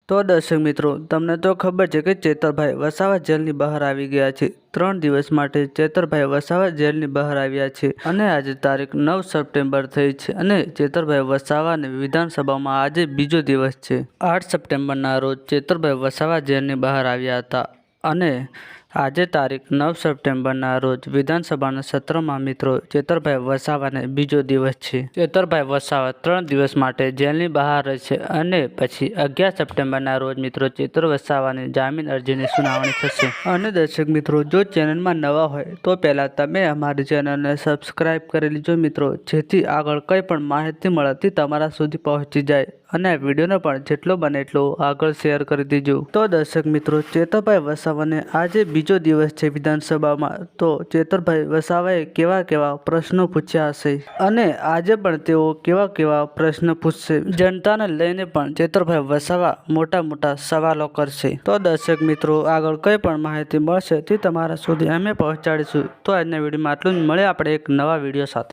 તો દર્શક મિત્રો, તમને તો ખબર છે કે ચેતરભાઈ વસાવા જેલની બહાર આવી ગયા છે। 3 દિવસ માટે ચેતરભાઈ વસાવા જેલની બહાર આવ્યા છે અને આજે તારીખ 9 સપ્ટેમ્બર થઈ છે અને ચેતરભાઈ વસાવાને વિધાનસભામાં આજે બીજો દિવસ છે। 8 સપ્ટેમ્બરના રોજ ચેતરભાઈ વસાવા જેલની બહાર આવ્યા હતા અને આજે તારીખ 9 સપ્ટેમ્બરના રોજ વિધાનસભાના સત્રમાં મિત્રો ચેતરભાઈ વસાવાને બીજો દિવસ છે। ચેતરભાઈ વસાવા 3 દિવસ માટે જેલની બહાર રહેશે અને પછી 11 સપ્ટેમ્બરના રોજ મિત્રો ચેતર વસાવાની જામીન અરજીની સુનાવણી થશે। અને દર્શક મિત્રો, જો ચેનલમાં નવા હોય તો પહેલાં તમે અમારી ચેનલને સબસ્ક્રાઇબ કરી લેજો મિત્રો, જેથી આગળ કંઈ પણ માહિતી મળતી તમારા સુધી પહોંચી જાય અને આ વિડીયોને પણ જેટલો બને એટલો આગળ શેર કરી દેજો। તો દર્શક મિત્રો, ચેતરભાઈ વસાવાને આજે બીજો દિવસ છે વિધાનસભામાં, તો ચેતરભાઈ વસાવાએ કેવા પ્રશ્નો પૂછ્યા હશે અને આજે પણ તેઓ કેવા પ્રશ્ન પૂછશે, જનતાને લઈને પણ ચેતરભાઈ વસાવા મોટા સવાલો કરશે। તો દર્શક મિત્રો, આગળ કંઈ પણ માહિતી મળશે તે તમારા સુધી અમે પહોંચાડીશું। તો આજના વિડીયોમાં આટલું જ, મળે આપણે એક નવા વિડીયો સાથે।